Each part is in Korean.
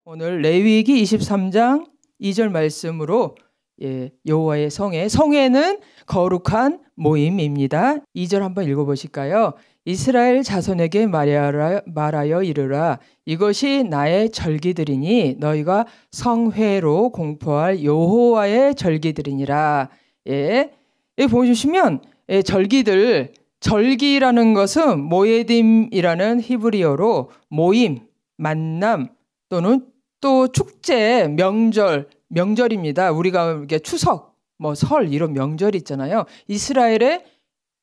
오늘 레위기 23장 2절 말씀으로 여호와의 성회는 거룩한 모임입니다. 2절 한번 읽어보실까요? 이스라엘 자손에게 말하여 이르라. 이것이 나의 절기들이니 너희가 성회로 공포할 여호와의 절기들이니라. 여기 보여주시면 절기라는 것은 모에딤이라는 히브리어로 모임, 만남 또는 또 축제, 명절입니다. 우리가 이렇게 추석, 설 이런 명절이 있잖아요. 이스라엘의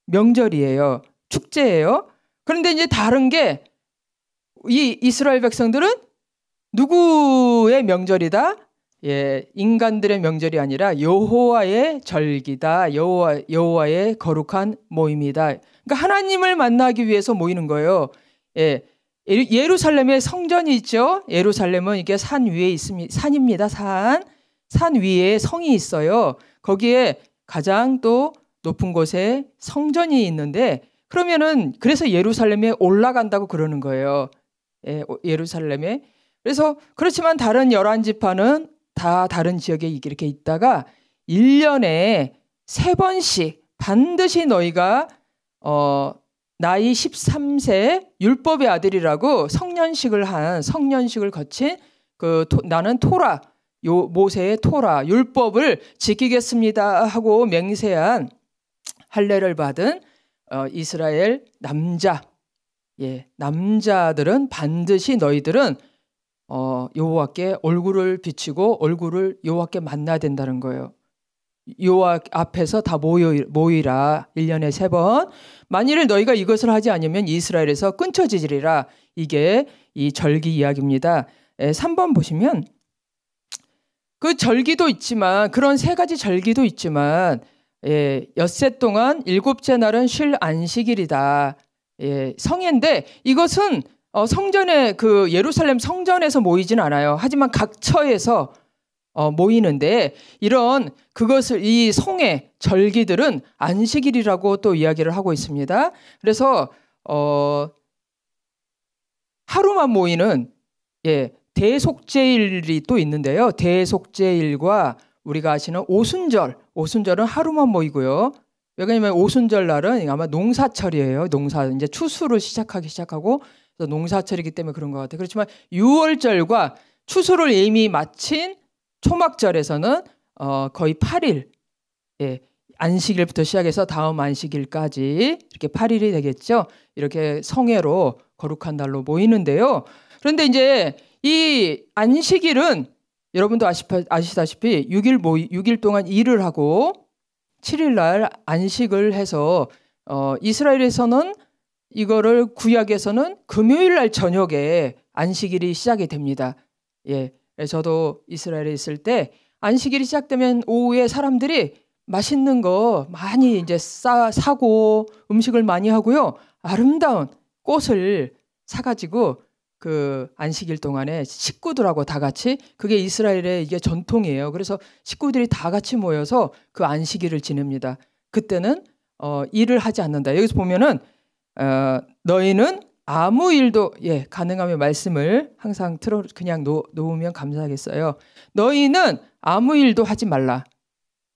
명절이에요. 축제예요. 그런데 이제 다른 게 이 이스라엘 백성들은 누구의 명절이다? 인간들의 명절이 아니라 여호와의 절기다. 여호와의 거룩한 모임이다. 그러니까 하나님을 만나기 위해서 모이는 거예요. 예루살렘에 성전이 있죠. 예루살렘은 이게 산 위에 있습니다. 산입니다. 산 위에 성이 있어요. 거기에 가장 또 높은 곳에 성전이 있는데 그래서 예루살렘에 올라간다고 그러는 거예요. 예루살렘에. 그래서 그렇지만 다른 11지파는 다 다른 지역에 이렇게 있다가 1년에 3번씩 반드시 너희가 나이 13세 율법의 아들이라고 성년식을 거친 나는 모세의 토라 율법을 지키겠습니다 하고 맹세한 할례를 받은 이스라엘 남자들은 반드시 너희들은 여호와께 얼굴을 비치고 여호와께 만나야 된다는 거예요. 여호와 앞에서 다 모이라. 1년에 3번. 만일 너희가 이것을 하지 않으면 이스라엘에서 끊쳐지리라. 이게 이 절기 이야기입니다. 3번 보시면 그 절기도 있지만 그런 3가지 절기도 있지만 엿새 동안 7째 날은 쉴 안식일이다. 성회인데 이것은 성전에 예루살렘 성전에서 모이진 않아요. 하지만 각 처에서 모이는데 이 성회 절기들은 안식일이라고 또 이야기를 하고 있습니다. 그래서 하루만 모이는 대속죄일이 또 있는데요. 대속죄일과 우리가 아시는 오순절은 하루만 모이고요. 왜냐하면 오순절 날은 아마 농사철이에요. 이제 추수를 시작하고 농사철이기 때문에 그런 것 같아요. 그렇지만 6월절과 추수를 이미 마친 초막절에서는 거의 8일, 안식일부터 시작해서 다음 안식일까지 이렇게 8일이 되겠죠. 이렇게 성회로 거룩한 날로 모이는데요. 그런데 이제 이 안식일은 여러분도 아시다시피 6일 동안 일을 하고 7일 날 안식을 해서 이스라엘에서는 이거를 구약에서는 금요일 날 저녁에 안식일이 시작이 됩니다. 저도 이스라엘에 있을 때 안식일이 시작되면 오후에 사람들이 맛있는 거 많이 이제 사고 음식을 많이 하고요. 아름다운 꽃을 사가지고 그 안식일 동안에 식구들하고 다 같이 그게 이스라엘의 이게 전통이에요. 그래서 식구들이 다 같이 모여서 그 안식일을 지냅니다. 그때는 일을 하지 않는다. 여기서 보면은 너희는 아무 일도 가능하면 말씀을 항상 그냥 놓으면 감사하겠어요. 너희는 아무 일도 하지 말라.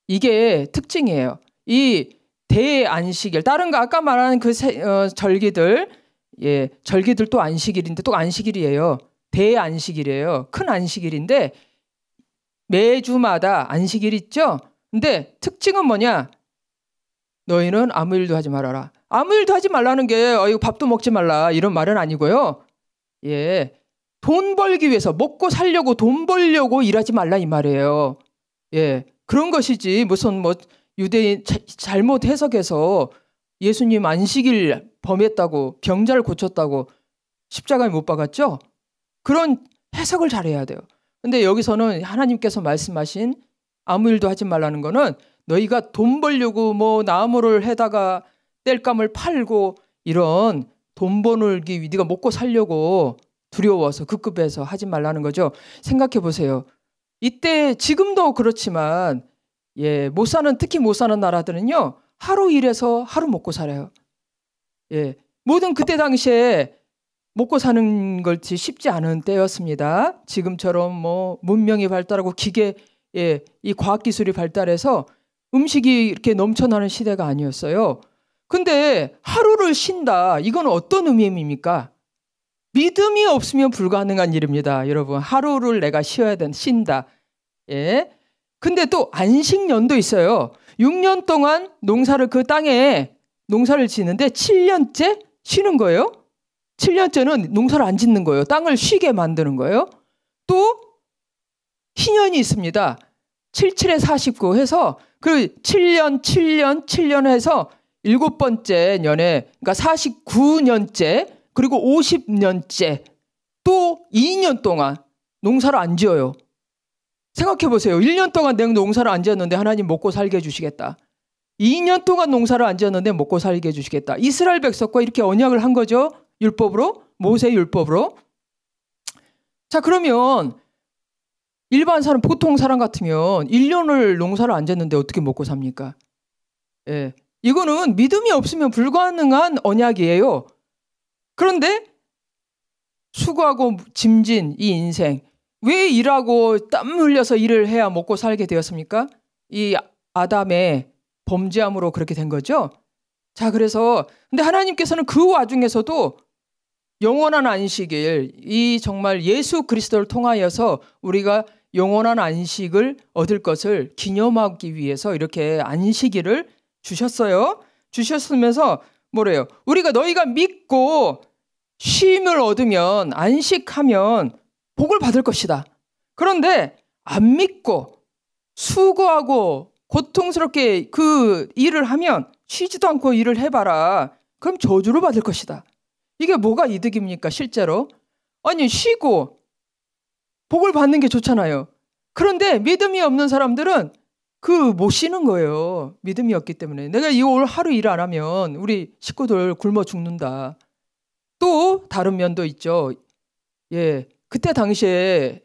이게 특징이에요. 이 대안식일 다른 거 아까 말한 절기들 절기들 또 안식일인데 또 안식일이에요. 대안식일이에요. 큰 안식일인데 매주마다 안식일 있죠. 근데 특징은 뭐냐? 너희는 아무 일도 하지 말아라. 아무 일도 하지 말라는 게 밥도 먹지 말라 이런 말은 아니고요. 돈 벌기 위해서 먹고 살려고 돈 벌려고 일하지 말라 이 말이에요. 그런 것이지 무슨 유대인 잘못 해석해서 예수님 안식일 범했다고 병자를 고쳤다고 십자가에 못 박았죠? 그런 해석을 잘해야 돼요. 근데 여기서는 하나님께서 말씀하신 아무 일도 하지 말라는 거는 너희가 돈 벌려고 나무를 해다가 땔감을 팔고 이런 돈 버는 네가 먹고 살려고 두려워서 급급해서 하지 말라는 거죠. 생각해 보세요. 이때 지금도 그렇지만 특히 못 사는 나라들은요. 하루 일해서 하루 먹고 살아요. 모든 그때 당시에 먹고 사는 것이 쉽지 않은 때였습니다. 지금처럼 뭐 문명이 발달하고 기계, 이 과학기술이 발달해서 음식이 이렇게 넘쳐나는 시대가 아니었어요. 근데 하루를 쉰다. 이건 어떤 의미입니까? 믿음이 없으면 불가능한 일입니다. 여러분, 하루를 내가 쉰다. 예. 근데 또 안식년도 있어요. 6년 동안 농사를 그 땅에 농사를 지는데 7년째 쉬는 거예요. 7년째는 농사를 안 짓는 거예요. 땅을 쉬게 만드는 거예요. 또 희년이 있습니다. 77에 49 해서 그 7년 해서 7번째 년에, 그러니까 49년째, 그리고 50년째, 또 2년 동안 농사를 안 지어요. 생각해 보세요. 1년 동안 내가 농사를 안 지었는데 하나님 먹고 살게 해주시겠다. 2년 동안 농사를 안 지었는데 먹고 살게 해주시겠다. 이스라엘 백성과 이렇게 언약을 한 거죠. 율법으로, 모세 율법으로. 자, 그러면 일반 사람, 보통 사람 같으면 1년을 농사를 안 지었는데 어떻게 먹고 삽니까? 예. 이거는 믿음이 없으면 불가능한 언약이에요. 그런데 수고하고 짐진 이 인생, 왜 일하고 땀 흘려서 일을 해야 먹고 살게 되었습니까? 이 아담의 범죄함으로 그렇게 된 거죠. 자, 그래서 근데 하나님께서는 그 와중에서도 영원한 안식일, 이 정말 예수 그리스도를 통하여서 우리가 영원한 안식을 얻을 것을 기념하기 위해서 이렇게 안식일을 주셨어요. 주셨으면서 뭐래요? 우리가 너희가 믿고 쉼을 얻으면, 안식하면 복을 받을 것이다. 그런데 안 믿고 수고하고 고통스럽게 그 일을 하면, 쉬지도 않고 일을 해봐라. 그럼 저주를 받을 것이다. 이게 뭐가 이득입니까, 실제로? 아니, 쉬고 복을 받는 게 좋잖아요. 그런데 믿음이 없는 사람들은 못 쉬는 거예요. 믿음이 없기 때문에. 내가 이 올 하루 일 안 하면 우리 식구들 굶어 죽는다. 또 다른 면도 있죠. 예, 그때 당시에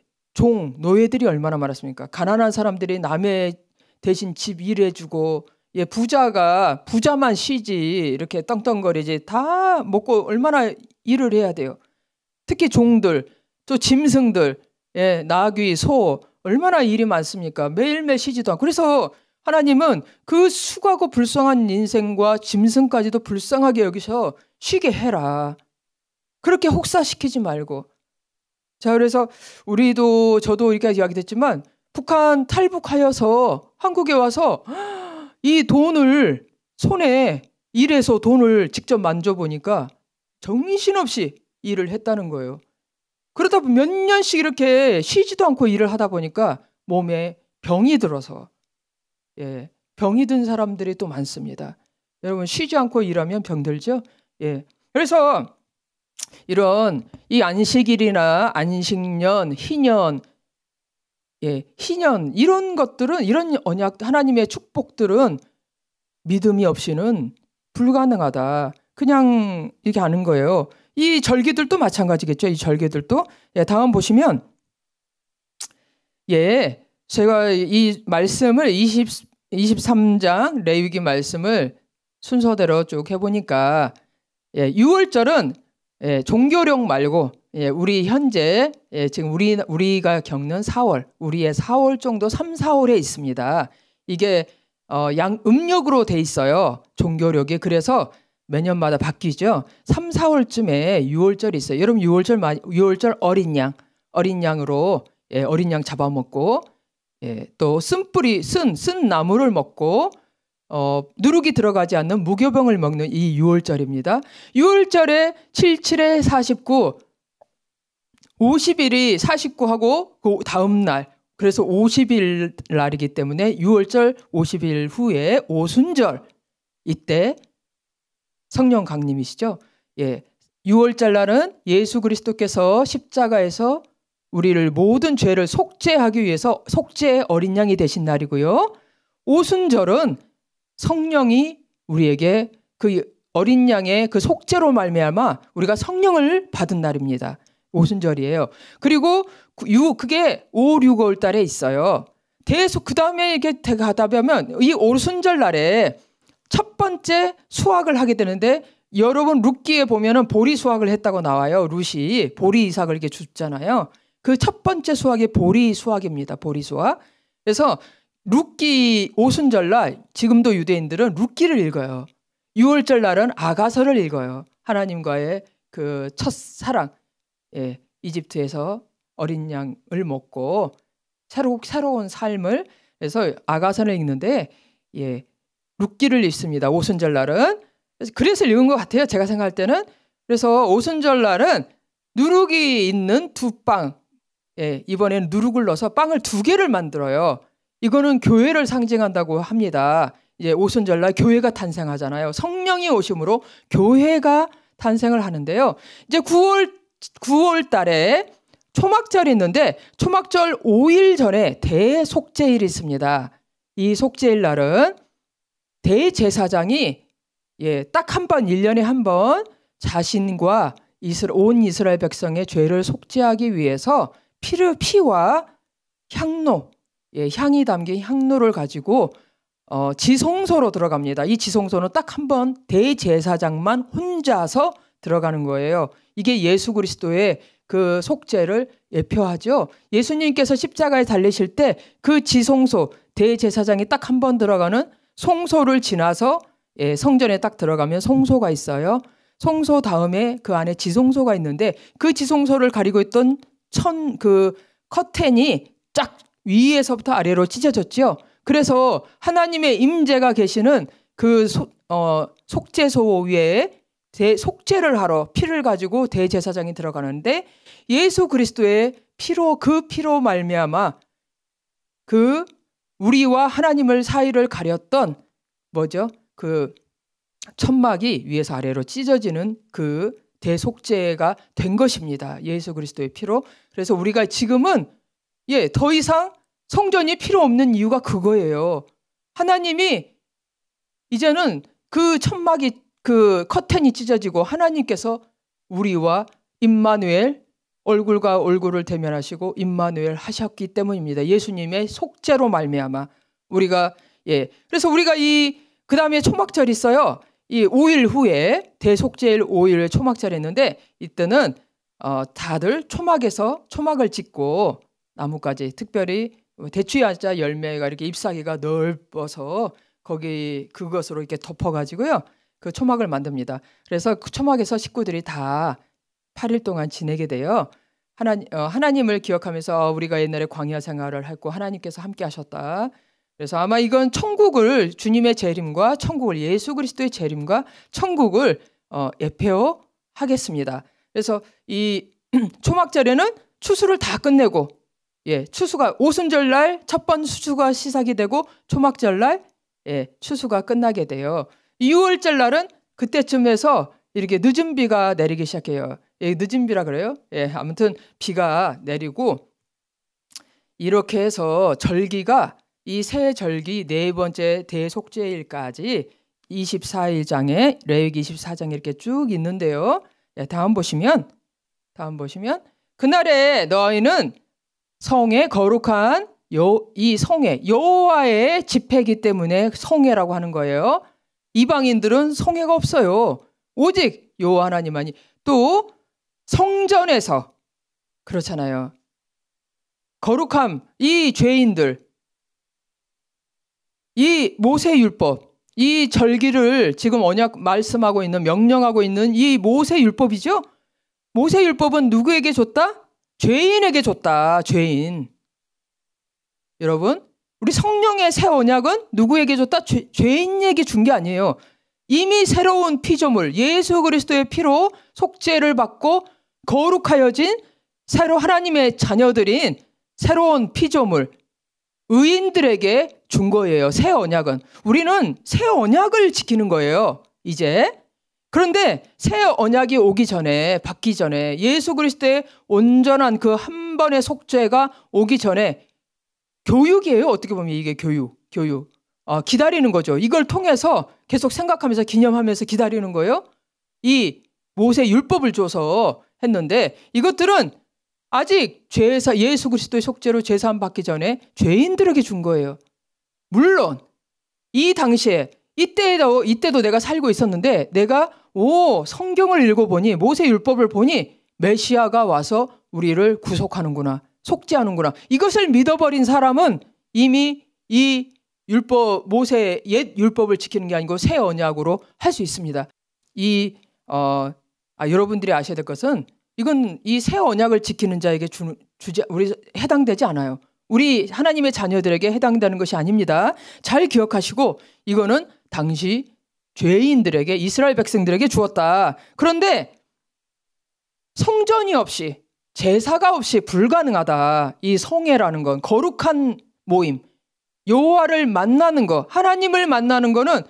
노예들이 얼마나 많았습니까? 가난한 사람들이 남의 대신 집 일해주고, 예, 부자만 쉬지, 이렇게 떵떵거리지, 다 먹고 얼마나 일을 해야 돼요. 특히 종들, 또 짐승들, 예, 나귀, 소, 얼마나 일이 많습니까? 매일매일 쉬지도 않고. 그래서 하나님은 그 수고하고 불쌍한 인생과 짐승까지도 불쌍하게 여기서 쉬게 해라. 그렇게 혹사시키지 말고. 자, 그래서 저도 이렇게 이야기했지만, 북한 탈북하여서 한국에 와서 이 돈을 손에 일해서 돈을 직접 만져보니까 정신없이 일을 했다는 거예요. 그러다 보면 몇 년씩 이렇게 쉬지도 않고 일을 하다 보니까 몸에 병이 들어서, 예, 병이 든 사람들이 또 많습니다. 여러분, 쉬지 않고 일하면 병들죠? 예. 그래서 이런 이 안식일이나 안식년, 희년, 예, 희년, 이런 것들은, 이런 언약, 하나님의 축복들은 믿음이 없이는 불가능하다. 그냥 이렇게 하는 거예요. 이 절기들도 마찬가지겠죠. 이 절기들도. 예, 다음 보시면, 예, 제가 이 말씀을 23장 레위기 말씀을 순서대로 쭉 해보니까, 예, 6월절은 예, 종교령 말고, 예, 우리 현재, 예, 지금 우리가 겪는 4월, 우리의 4월 정도 3, 4월에 있습니다. 이게 음력으로 돼 있어요. 종교력이. 그래서 매년마다 바뀌죠. 3, 4월쯤에 6월절이 있어요. 여러분, 6월절 어린 양으로, 예, 어린 양 잡아먹고, 예, 또 쓴 나무를 먹고, 누룩이 들어가지 않는 무교병을 먹는 이 6월절입니다. 6월절에 77에 49, 50일이 49하고 그 다음 날, 그래서 50일 날이기 때문에 6월절 50일 후에 오순절, 이때 성령 강림이시죠. 예, 6월절 날은 예수 그리스도께서 십자가에서 우리를 모든 죄를 속죄하기 위해서 속죄의 어린 양이 되신 날이고요. 오순절은 성령이 우리에게 그 어린 양의 그 속죄로 말미암아 우리가 성령을 받은 날입니다. 오순절이에요. 그리고 그게 5, 6월 달에 있어요. 그 다음에 이게 가다 보면 이 오순절 날에 첫 번째 수확을 하게 되는데 여러분 룻기에 보면은 보리 수확을 했다고 나와요. 룻이 보리 이삭을 이렇게 줬잖아요. 그 첫 번째 수확이 보리 수확입니다. 보리 수확. 그래서 룻기 오순절날 지금도 유대인들은 룻기를 읽어요. 6월절 날은 아가서를 읽어요. 하나님과의 그 첫사랑, 예, 이집트에서 어린 양을 먹고 새로운 삶을, 그래서 아가서를 읽는데, 예, 룻기를 읽습니다. 오순절 날은. 그래서 읽은 것 같아요. 제가 생각할 때는. 그래서 오순절 날은 누룩이 있는 두 빵, 예, 이번에는 누룩을 넣어서 빵을 2개를 만들어요. 이거는 교회를 상징한다고 합니다. 이제 오순절날 교회가 탄생하잖아요. 성령이 오심으로 교회가 탄생을 하는데요. 이제 9월 달에 초막절이 있는데 초막절 5일 전에 대속죄일이 있습니다. 이 속죄일 날은 대제사장이, 예, 딱 한 번, 1년에 한 번 자신과 온 이스라엘 백성의 죄를 속죄하기 위해서 피와 향로, 예, 향이 담긴 향로를 가지고 지성소로 들어갑니다. 이 지성소는 딱 한 번 대제사장만 혼자서 들어가는 거예요. 이게 예수 그리스도의 그 속죄를 예표하죠. 예수님께서 십자가에 달리실 때 그 지성소, 대제사장이 딱 한 번 들어가는 성소를 지나서, 예, 성전에 딱 들어가면 성소가 있어요. 성소 다음에 그 안에 지성소가 있는데 그 지성소를 가리고 있던 그 커튼이 쫙 위에서부터 아래로 찢어졌죠. 그래서 하나님의 임재가 계시는 그 속죄소 위에 속죄를 하러 피를 가지고 대제사장이 들어가는데 예수 그리스도의 그 피로 말미암아 그 우리와 하나님을 사이를 가렸던 그 천막이 위에서 아래로 찢어지는 그 대속죄가 된 것입니다. 예수 그리스도의 피로. 그래서 우리가 지금은, 예, 더 이상 성전이 필요 없는 이유가 그거예요. 하나님이 이제는 그 천막이, 그 커튼이 찢어지고 하나님께서 우리와 임마누엘, 얼굴과 얼굴을 대면하시고 임마누엘 하셨기 때문입니다. 예수님의 속죄로 말미암아 우리가, 예, 그래서 우리가 그 다음에 초막절이 있어요. 이 5일 후에 대속죄일 5일 초막절이 있는데 이때는 다들 초막을 짓고 나뭇가지, 특별히 대추야자 열매가 이렇게 잎사귀가 넓어서 그것으로 이렇게 덮어가지고요, 그 초막을 만듭니다. 그래서 그 초막에서 식구들이 다 8일 동안 지내게 돼요. 하나님을 기억하면서 우리가 옛날에 광야 생활을 했고 하나님께서 함께 하셨다. 그래서 아마 이건 천국을, 주님의 재림과 천국을, 예수 그리스도의 재림과 천국을 예표 하겠습니다. 그래서 이 초막절에는 추수를 다 끝내고, 예, 추수가 오순절날 첫 번 추수가 시작이 되고 초막절날, 예, 추수가 끝나게 돼요. 6월절 날은 그때쯤에서 이렇게 늦은 비가 내리기 시작해요. 예, 늦은 비라 그래요. 예, 아무튼 비가 내리고 이렇게 해서 절기가 이 세 절기 4번째 대속죄일까지 24일장에 레위기 24장에 이렇게 쭉 있는데요. 예, 다음 보시면 그날에 너희는 성에 거룩한 이 성에 여호와의 집회이기 때문에 성회라고 하는 거예요. 이방인들은 성회가 없어요. 오직 여호와 하나님만이. 또 성전에서 그렇잖아요. 거룩함, 이 죄인들, 이 모세율법, 이 절기를 지금 언약 말씀하고 있는, 명령하고 있는 이 모세율법이죠. 모세율법은 누구에게 줬다? 죄인에게 줬다. 죄인. 여러분, 우리 성령의 새 언약은 누구에게 줬다? 죄인에게 준 게 아니에요. 이미 새로운 피조물, 예수 그리스도의 피로 속죄를 받고 거룩하여진 새로 하나님의 자녀들인 새로운 피조물, 의인들에게 준 거예요. 새 언약은. 우리는 새 언약을 지키는 거예요, 이제. 그런데 새 언약이 오기 전에, 받기 전에, 예수 그리스도의 온전한 그 한 번의 속죄가 오기 전에 교육이에요. 어떻게 보면 이게 교육. 기다리는 거죠. 이걸 통해서 계속 생각하면서 기념하면서 기다리는 거예요. 이 모세 율법을 줘서 했는데 이것들은 아직 예수 그리스도의 속죄로 죄사함 받기 전에 죄인들에게 준 거예요. 물론 이 당시에 이때도 내가 살고 있었는데 내가 성경을 읽어보니, 모세율법을 보니 메시아가 와서 우리를 구속하는구나, 속죄하는구나. 이것을 믿어버린 사람은 이미 이 율법, 모세 옛 율법을 지키는 게 아니고 새 언약으로 할 수 있습니다. 여러분들이 아셔야 될 것은, 이건 이 새 언약을 지키는 자에게 우리 해당되지 않아요. 우리 하나님의 자녀들에게 해당되는 것이 아닙니다. 잘 기억하시고, 이거는 당시 죄인들에게, 이스라엘 백성들에게 주었다. 그런데 성전이 없이, 제사가 없이 불가능하다. 이 성회라는 건, 거룩한 모임, 여호와를 만나는 거, 하나님을 만나는 거는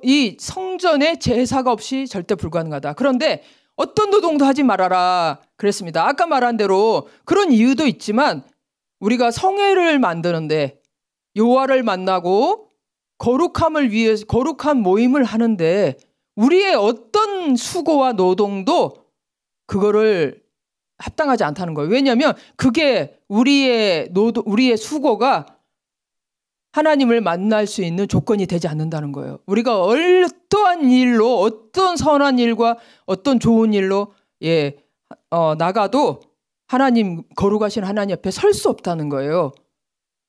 이 성전의 제사가 없이 절대 불가능하다. 그런데 어떤 노동도 하지 말아라 그랬습니다. 아까 말한 대로 그런 이유도 있지만, 우리가 성회를 만드는데, 여호와를 만나고 거룩함을 위해서 거룩한 모임을 하는데, 우리의 어떤 수고와 노동도 그거를 합당하지 않다는 거예요. 왜냐하면 그게 우리의 수고가 하나님을 만날 수 있는 조건이 되지 않는다는 거예요. 우리가 어떠한 일로, 어떤 선한 일과 어떤 좋은 일로 나가도 거룩하신 하나님 앞에 설 수 없다는 거예요.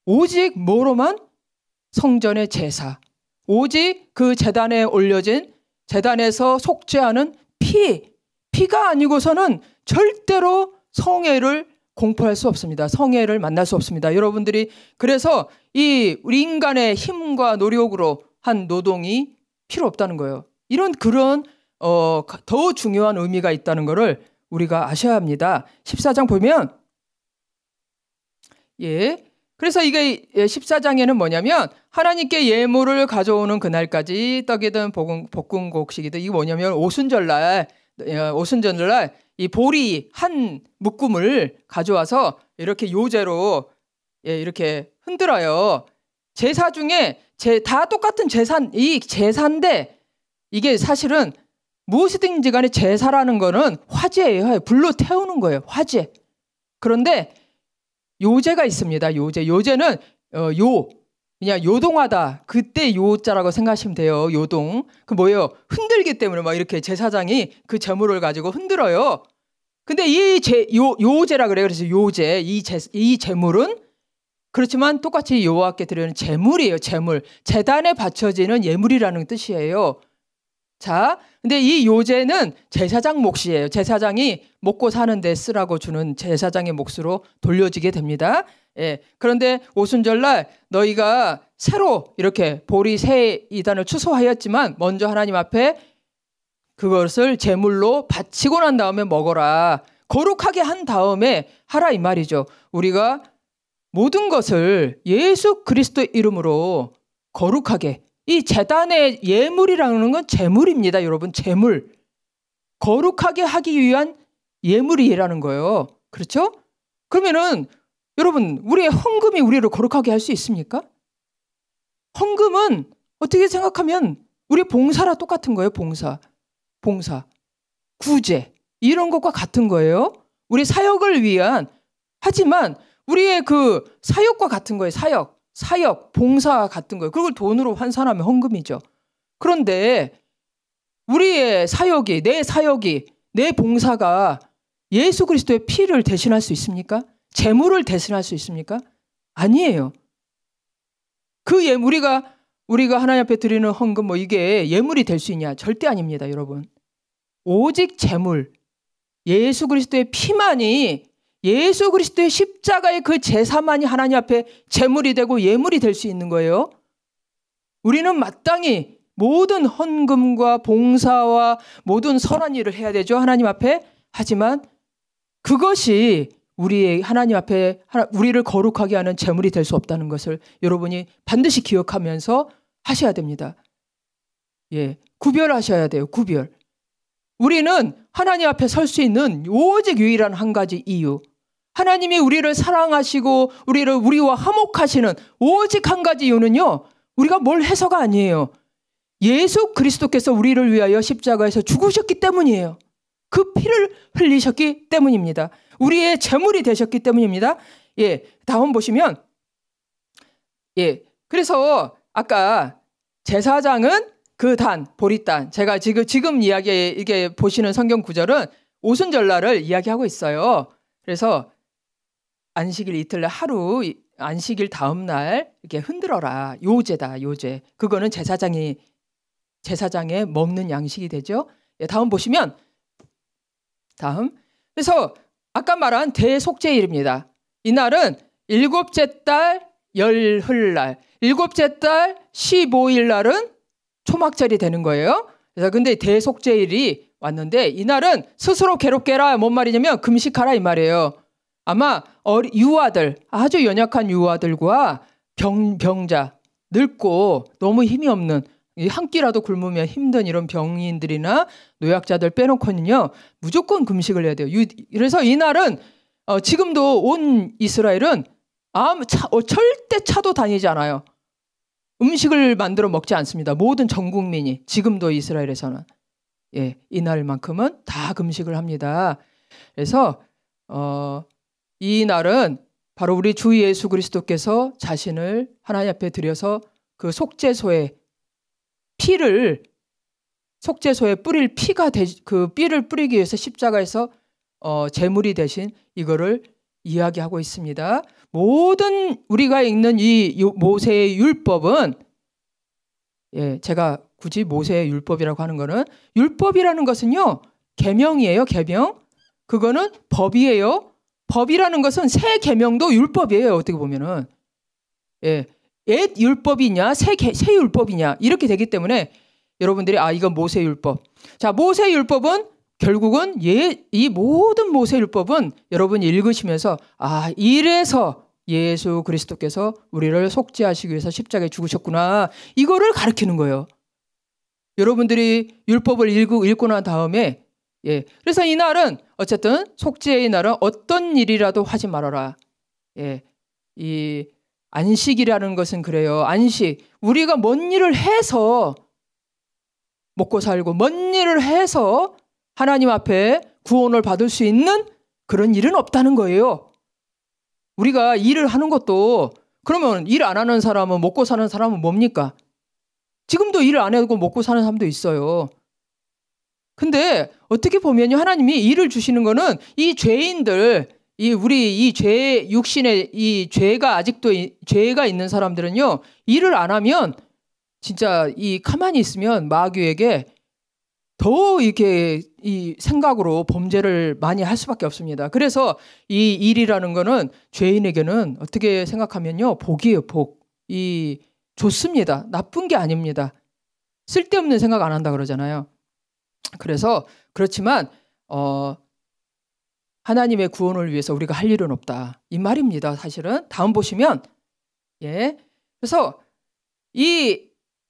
오직 뭐로만? 성전의 제사, 오직 그 제단에 올려진, 제단에서 속죄하는 피가 아니고서는 절대로 성회를 공포할 수 없습니다. 성회를 만날 수 없습니다. 여러분들이 그래서 우리 인간의 힘과 노력으로 한 노동이 필요 없다는 거예요. 그런 더 중요한 의미가 있다는 것을 우리가 아셔야 합니다. 14장 보면, 그래서 이게 14장에는 뭐냐면, 하나님께 예물을 가져오는 그날까지 떡이든 볶은 곡식이든, 이게 뭐냐면 오순절날 이 보리 한 묶음을 가져와서 이렇게 요제로 이렇게 흔들어요. 제사 중에 다 똑같은 제사인데, 이게 사실은 무엇이든지 간에 제사라는 거는 화제예요. 불로 태우는 거예요. 화제. 그런데 요제가 있습니다. 요제는 그냥 요동하다. 그때 요자라고 생각하시면 돼요. 요동. 그 뭐예요? 흔들기 때문에 막 이렇게 제사장이 그 제물을 가지고 흔들어요. 근데 요제라 그래요. 그래서 요제, 이 제물은 그렇지만 똑같이 여호와께 드리는 제물이에요. 제물. 제단에 바쳐지는 예물이라는 뜻이에요. 자, 근데 이 요제는 제사장 몫이에요. 제사장이 먹고 사는데 쓰라고 주는 제사장의 몫으로 돌려지게 됩니다. 그런데 오순절날 너희가 새로 이렇게 보리 새 이단을 추수하였지만, 먼저 하나님 앞에 그것을 제물로 바치고 난 다음에 먹어라. 거룩하게 한 다음에 하라, 이 말이죠. 우리가 모든 것을 예수 그리스도의 이름으로 거룩하게, 이 제단의 예물이라는 건 제물입니다. 여러분, 제물. 거룩하게 하기 위한 예물이라는 거예요. 그렇죠? 그러면은 여러분, 우리의 헌금이 우리를 거룩하게 할 수 있습니까? 헌금은 어떻게 생각하면 우리 봉사랑 똑같은 거예요. 봉사, 구제, 이런 것과 같은 거예요. 우리 사역을 위한, 하지만 우리의 그 사역과 같은 거예요. 사역, 봉사 같은 거예요. 그걸 돈으로 환산하면 헌금이죠. 그런데 우리의 사역이, 내 봉사가 예수 그리스도의 피를 대신할 수 있습니까? 재물을 대신할 수 있습니까? 아니에요. 우리가 하나님 앞에 드리는 헌금, 이게 예물이 될 수 있냐? 절대 아닙니다, 여러분. 오직 재물, 예수 그리스도의 피만이, 예수 그리스도의 십자가의 그 제사만이 하나님 앞에 재물이 되고 예물이 될 수 있는 거예요. 우리는 마땅히 모든 헌금과 봉사와 모든 선한 일을 해야 되죠, 하나님 앞에. 하지만 그것이 우리의 하나님 앞에 우리를 거룩하게 하는 재물이 될 수 없다는 것을 여러분이 반드시 기억하면서 하셔야 됩니다. 구별하셔야 돼요. 구별. 우리는 하나님 앞에 설 수 있는 오직 유일한 한 가지 이유, 하나님이 우리를 사랑하시고 우리와 화목하시는 오직 한 가지 이유는요, 우리가 뭘 해서가 아니에요. 예수 그리스도께서 우리를 위하여 십자가에서 죽으셨기 때문이에요. 그 피를 흘리셨기 때문입니다. 우리의 재물이 되셨기 때문입니다. 다음 보시면, 그래서 아까 제사장은 그 단, 보리단. 제가 지금 이야기, 이게 보시는 성경 구절은 오순절날을 이야기하고 있어요. 그래서 안식일 이틀날 하루, 안식일 다음날 이렇게 흔들어라. 요제다, 요제. 그거는 제사장에 먹는 양식이 되죠. 예, 다음 보시면, 다음. 그래서 아까 말한 대속죄일입니다. 이날은 일곱째 달 열흘날, 일곱째 달 15일 날은 초막절이 되는 거예요. 그래서 근데 대속죄일이 왔는데 이날은 스스로 괴롭게 해라. 뭔 말이냐면 금식하라 이 말이에요. 아마 유아들, 아주 연약한 유아들과 병자, 늙고 너무 힘이 없는, 한 끼라도 굶으면 힘든 이런 병인들이나 노약자들 빼놓고는요 무조건 금식을 해야 돼요. 그래서 이날은 지금도 온 이스라엘은 절대 차도 다니지 않아요. 음식을 만들어 먹지 않습니다. 모든 전 국민이 지금도 이스라엘에서는 이날만큼은 다 금식을 합니다. 그래서 이 날은 바로 우리 주 예수 그리스도께서 자신을 하나님 앞에 드려서 그 속죄소에 뿌릴 피가 그 삐를 뿌리기 위해서 십자가에서 제물이 되신 이거를 이야기하고 있습니다. 모든 우리가 읽는 이 모세의 율법은 제가 굳이 모세의 율법이라고 하는 거는 율법이라는 것은요 계명이에요. 계명. 그거는 법이에요. 법이라는 것은 새 계명도 율법이에요. 어떻게 보면은 옛 율법이냐 새 율법이냐 이렇게 되기 때문에 여러분들이 이건 모세 율법. 자, 모세 율법은 결국은 이 모든 모세 율법은 여러분이 읽으시면서 이래서 예수 그리스도께서 우리를 속죄하시기 위해서 십자가에 죽으셨구나. 이거를 가르치는 거예요. 여러분들이 율법을 읽고 난 다음에 그래서 이 날은 어쨌든 속죄의 날은 어떤 일이라도 하지 말아라. 이 안식이라는 것은 그래요. 안식. 우리가 뭔 일을 해서 먹고 살고 뭔 일을 해서 하나님 앞에 구원을 받을 수 있는 그런 일은 없다는 거예요. 우리가 일을 하는 것도 그러면 일 안 하는 사람은 먹고 사는 사람은 뭡니까? 지금도 일을 안 하고 먹고 사는 사람도 있어요. 근데 어떻게 보면요 하나님이 일을 주시는 거는 이 죄인들 우리 이 육신의 이 죄가 아직도 죄가 있는 사람들은요 일을 안 하면 진짜 가만히 있으면 마귀에게 더 이렇게 이 생각으로 범죄를 많이 할 수밖에 없습니다. 그래서 이 일이라는 거는 죄인에게는 어떻게 생각하면요 복이에요. 복. 좋습니다. 나쁜 게 아닙니다. 쓸데없는 생각 안 한다 그러잖아요. 그래서 그렇지만 하나님의 구원을 위해서 우리가 할 일은 없다. 이 말입니다. 사실은 다음 보시면 그래서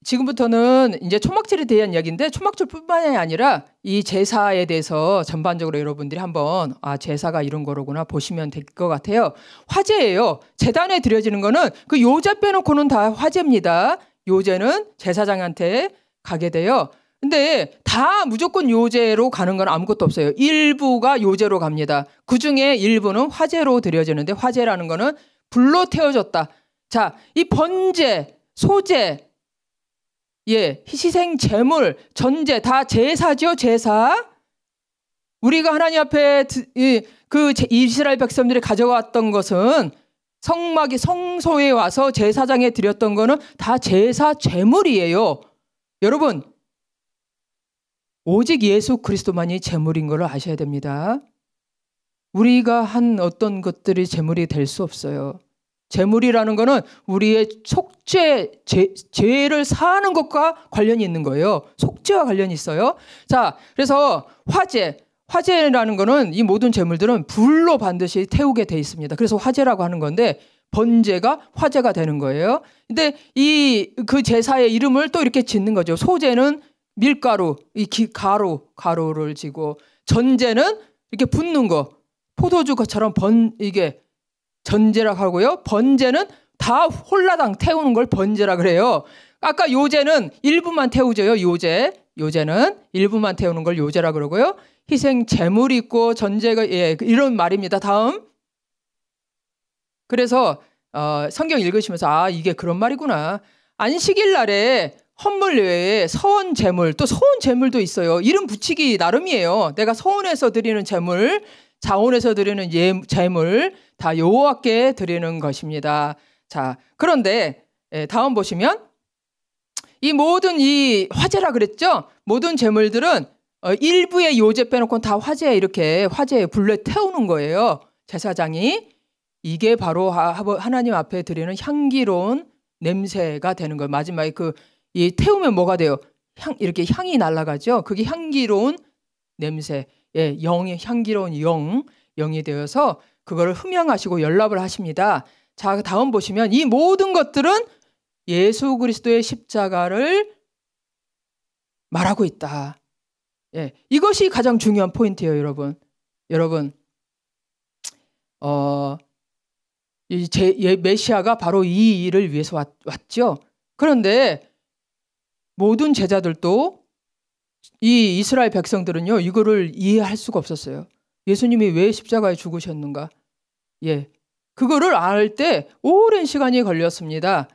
지금부터는 이제 초막절에 대한 이야기인데 초막절뿐만이 아니라 이 제사에 대해서 전반적으로 여러분들이 한번 제사가 이런 거로구나 보시면 될 것 같아요. 화제예요. 제단에 드려지는 거는 그 요제 빼놓고는 다 화제입니다. 요제는 제사장한테 가게 돼요. 근데 다 무조건 요제로 가는 건 아무것도 없어요. 일부가 요제로 갑니다. 그중에 일부는 화제로 드려지는데 화제라는 거는 불로 태워졌다. 자, 이 번제, 소제 희생 제물, 전제 다 제사죠, 제사. 우리가 하나님 앞에 그 이스라엘 백성들이 가져왔던 것은 성소에 와서 제사장에 드렸던 거는 다 제사 제물이에요. 여러분, 오직 예수 그리스도만이 제물인 걸 아셔야 됩니다. 우리가 한 어떤 것들이 제물이 될 수 없어요. 제물이라는 거는 우리의 죄를 사하는 것과 관련이 있는 거예요. 속죄와 관련이 있어요. 자, 그래서 화제라는 거는 이 모든 제물들은 불로 반드시 태우게 돼 있습니다. 그래서 화제라고 하는 건데 번제가 화제가 되는 거예요. 근데 그 제사의 이름을 또 이렇게 짓는 거죠. 소제는 밀가루, 가루를 지고 전제는 이렇게 붓는 거, 포도주처럼 이게 전제라고 하고요. 번제는 다 홀라당 태우는 걸 번제라 그래요. 아까 요제는 일부만 태우죠. 요제는 일부만 태우는 걸 요제라 그러고요. 희생 제물이 있고 전제가 이런 말입니다. 다음. 그래서 성경 읽으시면서 이게 그런 말이구나. 안식일 날에 헌물 외에 서원 제물, 또 서원 제물도 있어요. 이름 붙이기 나름이에요. 내가 서원에서 드리는 제물, 자원에서 드리는 제물 다 여호와께 드리는 것입니다. 자, 그런데 다음 보시면 이 모든 이 화제라 그랬죠? 모든 제물들은 일부의 요제 빼놓고 다 화제에 이렇게 화제에 불에 태우는 거예요. 제사장이. 이게 바로 하나님 앞에 드리는 향기로운 냄새가 되는 거예요. 마지막에 이 태우면 뭐가 돼요? 이렇게 향이 날아가죠. 그게 향기로운 냄새, 향기로운 영이 되어서 그거를 흠양하시고 연락을 하십니다. 자, 다음 보시면 이 모든 것들은 예수 그리스도의 십자가를 말하고 있다. 이것이 가장 중요한 포인트예요, 여러분. 여러분, 메시아가 바로 이 일을 위해서 왔죠. 그런데 모든 제자들도 이 이스라엘 백성들은요, 이거를 이해할 수가 없었어요. 예수님이 왜 십자가에 죽으셨는가? 그거를 알 때 오랜 시간이 걸렸습니다.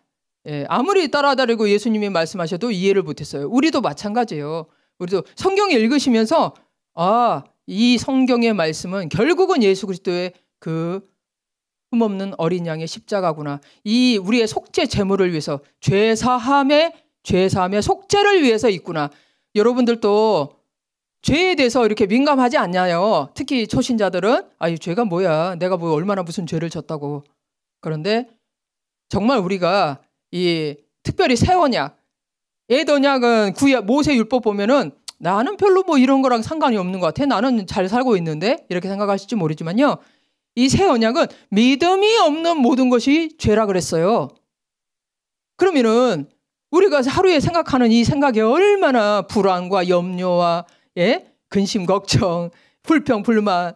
아무리 따라다니고 예수님이 말씀하셔도 이해를 못했어요. 우리도 마찬가지예요. 우리도 성경을 읽으시면서 이 성경의 말씀은 결국은 예수 그리스도의 그 흠없는 어린 양의 십자가구나. 이 우리의 속죄 제물을 위해서 죄사함의 속죄를 위해서 있구나. 여러분들도 죄에 대해서 이렇게 민감하지 않냐요. 특히 초신자들은 죄가 뭐야? 내가 뭐 얼마나 무슨 죄를 졌다고. 그런데 정말 우리가 이 특별히 새 언약, 옛 언약은 모세 율법 보면은 나는 별로 뭐 이런 거랑 상관이 없는 것 같아. 나는 잘 살고 있는데 이렇게 생각하실지 모르지만요. 이 새 언약은 믿음이 없는 모든 것이 죄라 그랬어요. 그러면은 우리가 하루에 생각하는 이 생각이 얼마나 불안과 염려와 근심, 걱정, 불평, 불만,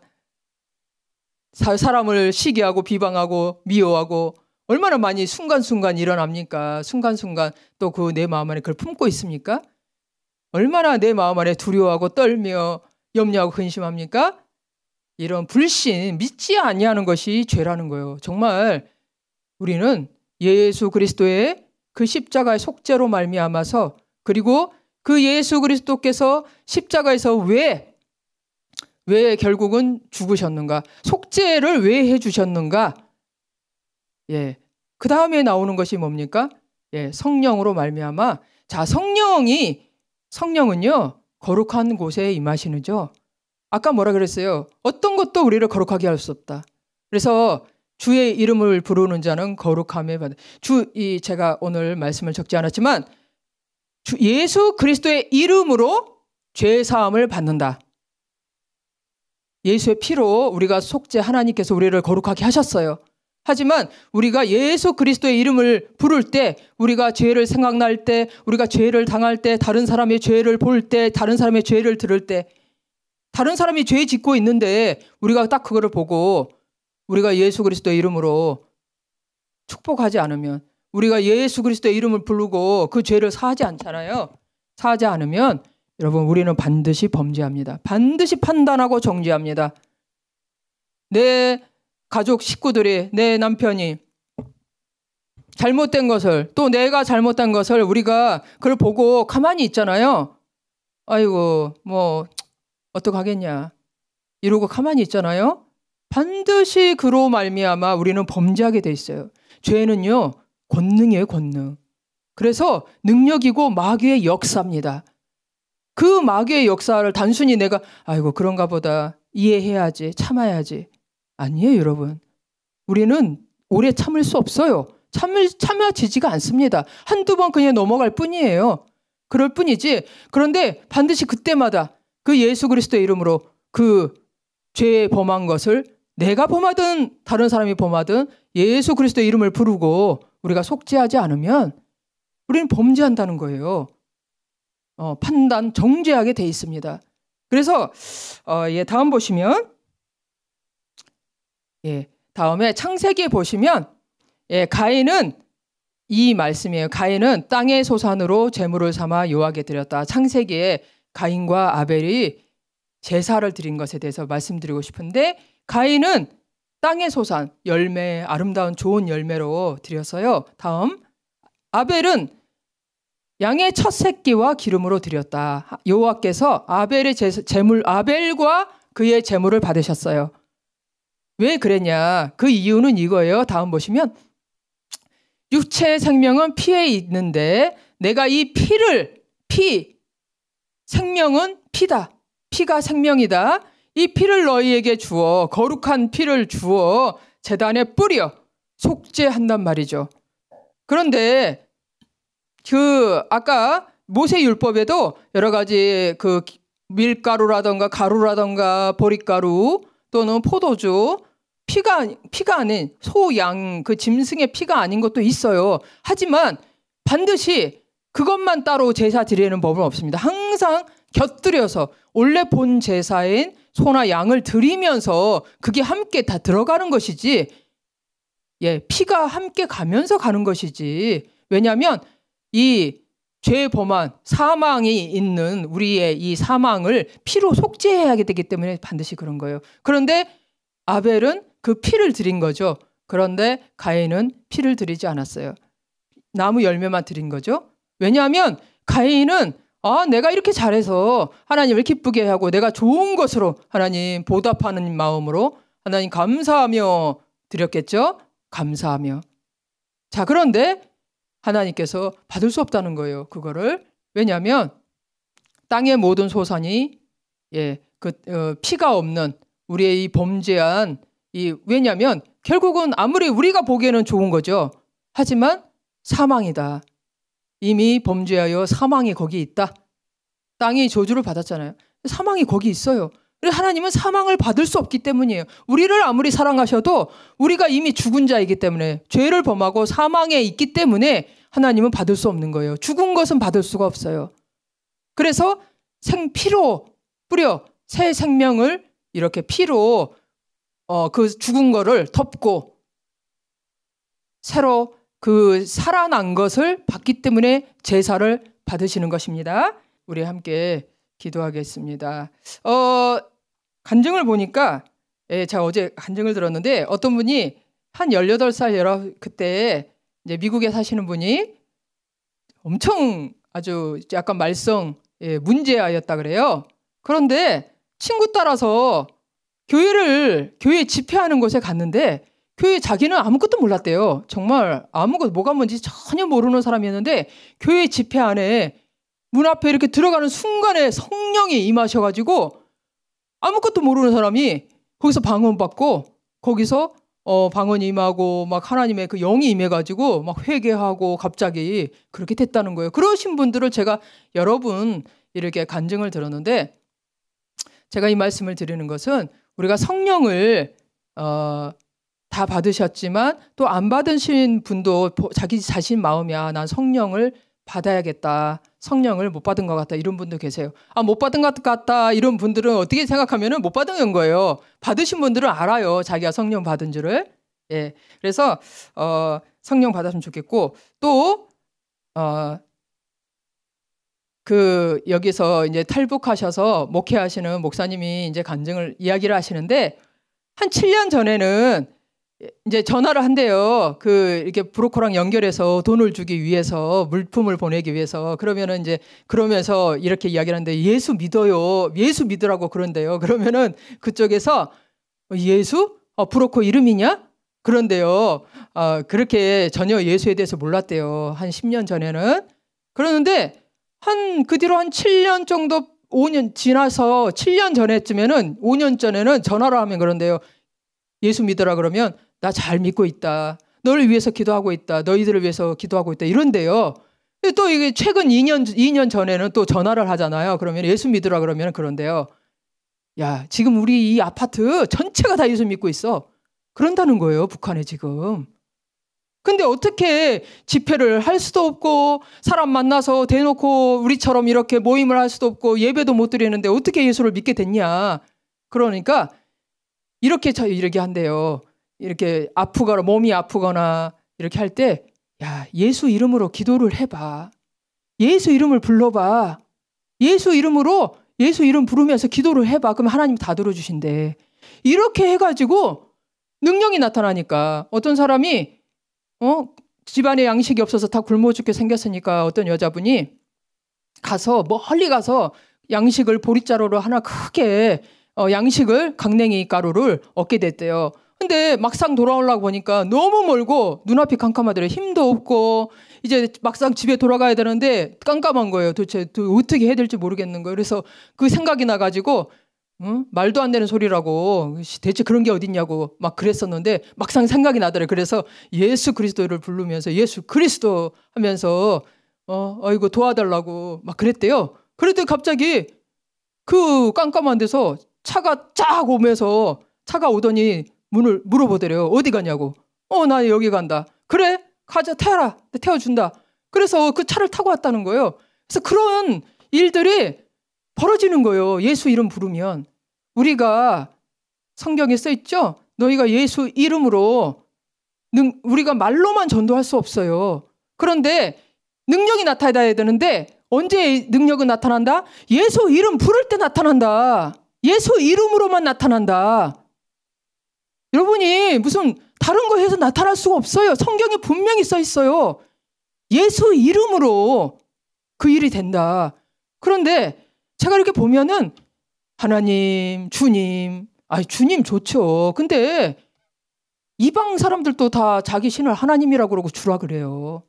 사람을 시기하고 비방하고 미워하고 얼마나 많이 순간순간 일어납니까? 순간순간 또 내 마음 안에 그걸 품고 있습니까? 얼마나 내 마음 안에 두려워하고 떨며 염려하고 근심합니까? 이런 불신, 믿지 아니하는 것이 죄라는 거예요. 정말 우리는 예수 그리스도의 그 십자가의 속죄로 말미암아서, 그리고 그 예수 그리스도께서 십자가에서 왜 결국은 죽으셨는가? 속죄를 왜 해주셨는가? 그 다음에 나오는 것이 뭡니까? 성령으로 말미암아. 자, 성령은요 거룩한 곳에 임하시는죠. 아까 뭐라 그랬어요? 어떤 것도 우리를 거룩하게 할 수 없다. 그래서 주의 이름을 부르는 자는 거룩함에 받아. 제가 오늘 말씀을 적지 않았지만 예수 그리스도의 이름으로 죄 사함을 받는다. 예수의 피로 우리가 속죄, 하나님께서 우리를 거룩하게 하셨어요. 하지만 우리가 예수 그리스도의 이름을 부를 때, 우리가 죄를 생각날 때, 우리가 죄를 당할 때, 다른 사람의 죄를 볼 때, 다른 사람의 죄를 들을 때, 다른 사람이 죄 짓고 있는데 우리가 딱 그거를 보고 우리가 예수 그리스도의 이름으로 축복하지 않으면, 우리가 예수 그리스도의 이름을 부르고 그 죄를 사하지 않잖아요. 사하지 않으면 여러분, 우리는 반드시 범죄합니다. 반드시 판단하고 정죄합니다. 내 가족 식구들이, 내 남편이 잘못된 것을, 또 내가 잘못된 것을 우리가 그걸 보고 가만히 있잖아요. 아이고 뭐 어떡하겠냐 이러고 가만히 있잖아요. 반드시 그로 말미암아 우리는 범죄하게 돼 있어요. 죄는요 권능이에요, 권능. 그래서 능력이고 마귀의 역사입니다. 그 마귀의 역사를 단순히 내가 아이고 그런가 보다 이해해야지, 참아야지. 아니에요, 여러분. 우리는 오래 참을 수 없어요. 참아지지가 않습니다. 한두 번 그냥 넘어갈 뿐이에요. 그럴 뿐이지. 그런데 반드시 그때마다 그 예수 그리스도의 이름으로 그 죄에 범한 것을 내가 범하든 다른 사람이 범하든 예수 그리스도의 이름을 부르고 우리가 속죄하지 않으면 우리는 범죄한다는 거예요. 판단, 정죄하게 돼 있습니다. 그래서 다음 보시면, 다음에 창세기에 보시면, 가인은 이 말씀이에요. 가인은 땅의 소산으로 제물을 삼아 여호와께 드렸다. 창세기에 가인과 아벨이 제사를 드린 것에 대해서 말씀드리고 싶은데, 가인은 땅의 소산, 열매, 아름다운 좋은 열매로 드렸어요. 다음, 아벨은 양의 첫 새끼와 기름으로 드렸다. 여호와께서 아벨의 제물, 아벨과 그의 제물을 받으셨어요. 왜 그랬냐? 그 이유는 이거예요. 다음 보시면 육체의 생명은 피에 있는데 내가 이 생명은 피다. 피가 생명이다. 이 피를 너희에게 주어, 거룩한 피를 주어 제단에 뿌려 속죄한단 말이죠. 그런데 아까 모세율법에도 여러 가지 밀가루라던가 가루라던가 보릿가루 또는 포도주, 피가 아닌 양, 짐승의 피가 아닌 것도 있어요. 하지만 반드시 그것만 따로 제사 드리는 법은 없습니다. 항상 곁들여서 원래 본 제사인 소나 양을 드리면서 그게 함께 다 들어가는 것이지, 피가 함께 가면서 가는 것이지. 왜냐하면 이 죄 범한 사망이 있는 우리의 이 사망을 피로 속죄해야 되기 때문에 반드시 그런 거예요. 그런데 아벨은 그 피를 드린 거죠. 그런데 가인은 피를 드리지 않았어요. 나무 열매만 드린 거죠. 왜냐하면 가인은 내가 이렇게 잘해서 하나님을 기쁘게 하고 내가 좋은 것으로 하나님 보답하는 마음으로 하나님 감사하며 드렸겠죠. 감사하며. 자, 그런데 하나님께서 받을 수 없다는 거예요. 그거를. 왜냐하면 땅의 모든 소산이 피가 없는 우리의 이 범죄한 왜냐하면 결국은 아무리 우리가 보기에는 좋은 거죠. 하지만 사망이다. 이미 범죄하여 사망이 거기 있다. 땅이 저주를 받았잖아요. 사망이 거기 있어요. 하나님은 사망을 받을 수 없기 때문이에요. 우리를 아무리 사랑하셔도 우리가 이미 죽은 자이기 때문에 죄를 범하고 사망에 있기 때문에 하나님은 받을 수 없는 거예요. 죽은 것은 받을 수가 없어요. 그래서 피로 뿌려 새 생명을 이렇게 피로 그 죽은 거를 덮고 새로 살아난 것을 받기 때문에 제사를 받으시는 것입니다. 우리 함께 기도하겠습니다. 간증을 보니까 제가 어제 간증을 들었는데 어떤 분이 한 18살 그때 이제 미국에 사시는 분이 엄청 아주 약간 문제아였다 그래요. 그런데 친구 따라서 교회 집회하는 곳에 갔는데 교회 자기는 아무것도 몰랐대요. 정말 뭐가 뭔지 전혀 모르는 사람이었는데 교회 집회 안에 문 앞에 이렇게 들어가는 순간에 성령이 임하셔가지고 아무것도 모르는 사람이 거기서 방언받고 거기서 방언이 임하고 막 하나님의 그 영이 임해가지고 막 회개하고 갑자기 그렇게 됐다는 거예요. 그러신 분들을 제가 여러 분 이렇게 간증을 들었는데 제가 이 말씀을 드리는 것은 우리가 성령을 다 받으셨지만 또 안 받으신 분도 자기 자신 마음이 난 성령을 받아야겠다. 성령을 못 받은 것 같다. 이런 분도 계세요. 못 받은 것 같다. 이런 분들은 어떻게 생각하면은 못 받은 거예요. 받으신 분들은 알아요. 자기가 성령 받은 줄을. 그래서 성령 받았으면 좋겠고 또 여기서 이제 탈북하셔서 목회하시는 목사님이 이제 이야기를 하시는데 한 7년 전에는 이제 전화를 한대요. 이렇게 브로커랑 연결해서 돈을 주기 위해서 물품을 보내기 위해서 그러면은 이제 그러면서 이렇게 이야기를 하는데 예수 믿어요. 예수 믿으라고 그런대요. 그러면은 그쪽에서 예수? 브로커 이름이냐? 그런데요. 그렇게 전혀 예수에 대해서 몰랐대요. 한 10년 전에는. 그러는데 그 뒤로 한 7년 정도 5년 지나서 7년 전에쯤에는 5년 전에는 전화를 하면 그런데요. 예수 믿으라 그러면 나 잘 믿고 있다. 너를 위해서 기도하고 있다. 너희들을 위해서 기도하고 있다. 이런데요. 또 이게 최근 2년 전에는 또 전화를 하잖아요. 그러면 예수 믿으라 그러면 그런데요. 야, 지금 우리 이 아파트 전체가 다 예수 믿고 있어. 그런다는 거예요. 북한에 지금. 근데 어떻게 집회를 할 수도 없고 사람 만나서 대놓고 우리처럼 이렇게 모임을 할 수도 없고 예배도 못 드리는데 어떻게 예수를 믿게 됐냐. 그러니까 이렇게 한대요. 이렇게 몸이 아프거나 이렇게 할 때, 예수 이름으로 기도를 해봐. 예수 이름을 불러봐. 예수 이름 부르면서 기도를 해봐. 그러면 하나님 다 들어주신대. 이렇게 해가지고 능력이 나타나니까 어떤 사람이 집안에 양식이 없어서 다 굶어 죽게 생겼으니까 어떤 여자분이 가서 멀리 가서 양식을 보릿자루로 하나 크게 양식을 강냉이 가루를 얻게 됐대요. 근데 막상 돌아오려고 보니까 너무 멀고 눈앞이 캄캄하더래. 힘도 없고 이제 막상 집에 돌아가야 되는데 깜깜한 거예요. 도대체 어떻게 해야 될지 모르겠는 거예요. 그래서 그 생각이 나가지고 말도 안 되는 소리라고 대체 그런 게 어딨냐고 막 그랬었는데 막상 생각이 나더래. 그래서 예수 그리스도를 부르면서 예수 그리스도 하면서 아이고 도와달라고 막 그랬대요. 그랬더니 갑자기 그 깜깜한 데서 차가 쫙 오면서 차가 오더니 문을 물어보더래요. 어디 가냐고. 나 여기 간다. 그래? 가자, 태워라. 태워준다. 그래서 그 차를 타고 왔다는 거예요. 그래서 그런 일들이 벌어지는 거예요. 예수 이름 부르면. 우리가 성경에 써있죠? 너희가 예수 이름으로 우리가 말로만 전도할 수 없어요. 그런데 능력이 나타나야 되는데 언제 능력은 나타난다? 예수 이름 부를 때 나타난다. 예수 이름으로만 나타난다. 여러분이 무슨 다른 거 해서 나타날 수가 없어요. 성경에 분명히 써 있어요. 예수 이름으로 그 일이 된다. 그런데 제가 이렇게 보면은 하나님, 주님, 주님 좋죠. 근데 이방 사람들도 다 자기 신을 하나님이라고 그러고 주라 그래요.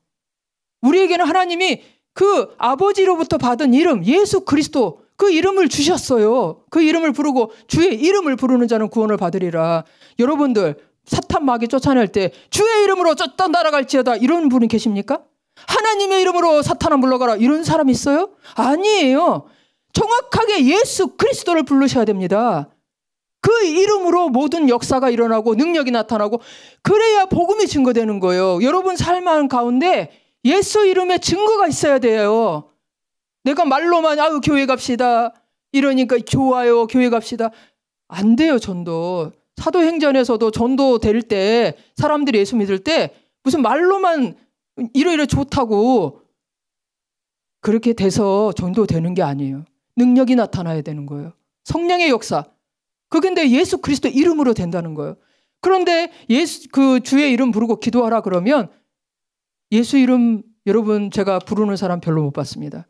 우리에게는 하나님이 그 아버지로부터 받은 이름, 예수 그리스도 그 이름을 주셨어요. 그 이름을 부르고 주의 이름을 부르는 자는 구원을 받으리라. 여러분들 사탄 마귀 쫓아낼 때 주의 이름으로 쫓아나갈지어다 이런 분이 계십니까? 하나님의 이름으로 사탄아 물러가라 이런 사람 있어요? 아니에요. 정확하게 예수 그리스도를 부르셔야 됩니다. 그 이름으로 모든 역사가 일어나고 능력이 나타나고 그래야 복음이 증거되는 거예요. 여러분 삶 가운데 예수 이름의 증거가 있어야 돼요. 내가 말로만 교회 갑시다 이러니까 좋아요 교회 갑시다. 안 돼요. 전도. 사도행전에서도 전도 될 때 사람들이 예수 믿을 때 무슨 말로만 이러이러 좋다고 그렇게 돼서 전도되는 게 아니에요. 능력이 나타나야 되는 거예요. 성령의 역사. 그런데 예수 그리스도 이름으로 된다는 거예요. 그런데 그 주의 이름 부르고 기도하라 그러면 예수 이름 여러분 제가 부르는 사람 별로 못 봤습니다.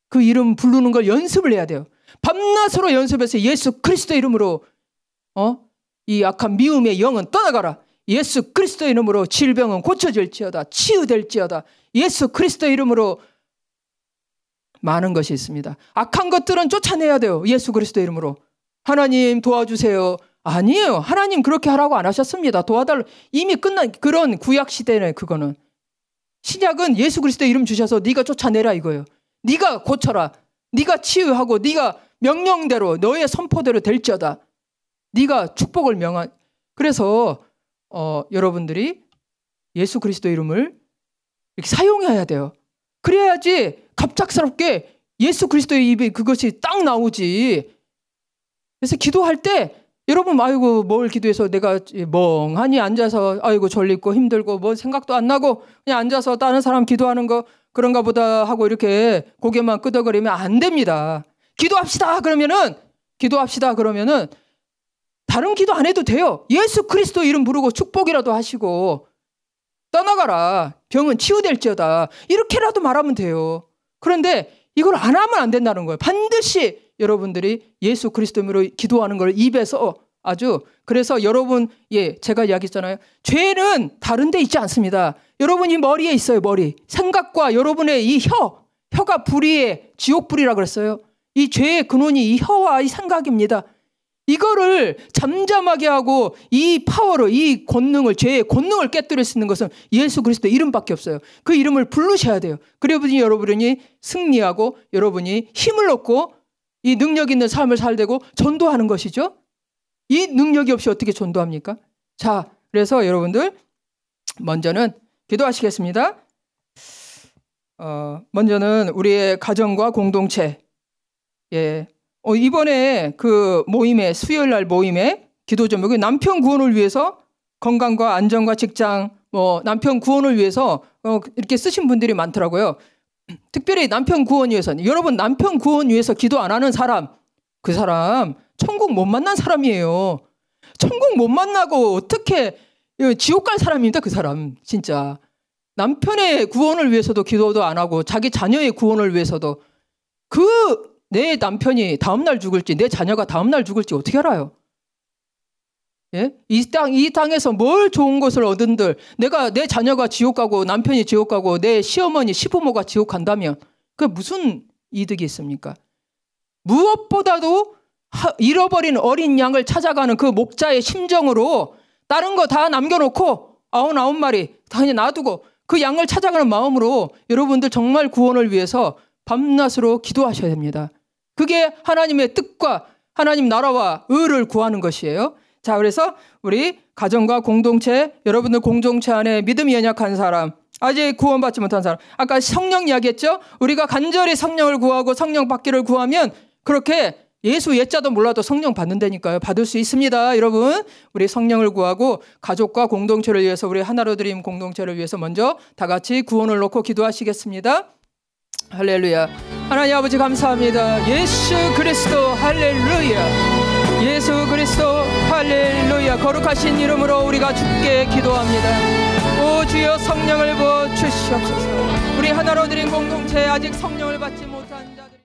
그 이름 부르는 걸 연습을 해야 돼요. 밤낮으로 연습해서 예수 그리스도 이름으로 이 악한 미움의 영은 떠나가라. 예수 그리스도 이름으로 질병은 고쳐질지어다. 치유될지어다. 예수 그리스도 이름으로 많은 것이 있습니다. 악한 것들은 쫓아내야 돼요. 예수 그리스도 이름으로. 하나님 도와주세요. 아니에요. 하나님 그렇게 하라고 안 하셨습니다. 도와달라. 이미 끝난 그런 구약 시대네 그거는. 신약은 예수 그리스도 이름 주셔서 네가 쫓아내라 이거예요. 네가 고쳐라. 네가 치유하고 네가 명령대로 너의 선포대로 될지어다. 네가 축복을 명한. 그래서 여러분들이 예수 그리스도 이름을 이렇게 사용해야 돼요. 그래야지 갑작스럽게 예수 그리스도의 입에 그것이 딱 나오지. 그래서 기도할 때 여러분 뭘 기도해서 내가 멍하니 앉아서 졸리고 힘들고 뭐 생각도 안 나고 그냥 앉아서 다른 사람 기도하는 거 그런가 보다 하고 이렇게 고개만 끄덕거리면 안 됩니다. 기도합시다 그러면은 다른 기도 안 해도 돼요. 예수 그리스도 이름 부르고 축복이라도 하시고 떠나가라. 병은 치유될지어다. 이렇게라도 말하면 돼요. 그런데 이걸 안 하면 안 된다는 거예요. 반드시 여러분들이 예수 그리스도로 기도하는 걸 입에서 그래서 여러분 제가 이야기했잖아요. 죄는 다른 데 있지 않습니다. 여러분이 머리에 있어요. 머리. 생각과 여러분의 이 혀가 불의의 지옥불이라고 그랬어요. 이 죄의 근원이 이 혀와 이 생각입니다. 이거를 잠잠하게 하고 이 파워로 이 권능을 죄의 권능을 깨뜨릴 수 있는 것은 예수 그리스도 이름밖에 없어요. 그 이름을 부르셔야 돼요. 그래야지 여러분이 승리하고 여러분이 힘을 얻고 이 능력 있는 삶을 살되고 전도하는 것이죠. 이 능력이 없이 어떻게 전도합니까? 자, 그래서 여러분들 먼저는 기도하시겠습니다. 먼저는 우리의 가정과 공동체. 이번에 그 모임에 수요일 날 모임에 기도 제목이 남편 구원을 위해서 건강과 안전과 직장 남편 구원을 위해서 이렇게 쓰신 분들이 많더라고요. 특별히 남편 구원 위해서는 여러분 남편 구원 위해서 기도 안 하는 사람 그 사람 천국 못 만난 사람이에요. 천국 못 만나고 어떻게 지옥 갈 사람입니다. 그 사람 진짜 남편의 구원을 위해서도 기도도 안 하고 자기 자녀의 구원을 위해서도 내 남편이 다음날 죽을지 내 자녀가 다음날 죽을지 어떻게 알아요? 예? 이 땅에서 뭘 좋은 것을 얻은들 내 자녀가 지옥 가고 남편이 지옥 가고 내 시어머니 시부모가 지옥 간다면 그게 무슨 이득이 있습니까? 무엇보다도 잃어버린 어린 양을 찾아가는 그 목자의 심정으로 다른 거 다 남겨놓고 99마리 다 그냥 놔두고 그 양을 찾아가는 마음으로 여러분들 정말 구원을 위해서 밤낮으로 기도하셔야 됩니다. 그게 하나님의 뜻과 하나님 나라와 의를 구하는 것이에요. 자, 그래서 우리 가정과 공동체, 여러분들 공동체 안에 믿음이 연약한 사람, 아직 구원받지 못한 사람, 아까 성령 이야기했죠? 우리가 간절히 성령을 구하고 성령 받기를 구하면 그렇게 예수 예자도 몰라도 성령 받는다니까요. 받을 수 있습니다. 여러분, 우리 성령을 구하고 가족과 공동체를 위해서 우리 하나로 드림 공동체를 위해서 먼저 다 같이 구원을 놓고 기도하시겠습니다. 할렐루야. 하나님 아버지 감사합니다. 예수 그리스도 할렐루야. 예수 그리스도 할렐루야. 거룩하신 이름으로 우리가 주께 기도합니다. 오 주여 성령을 부어 주시옵소서. 우리 하나로 드린 공동체 아직 성령을 받지 못한 자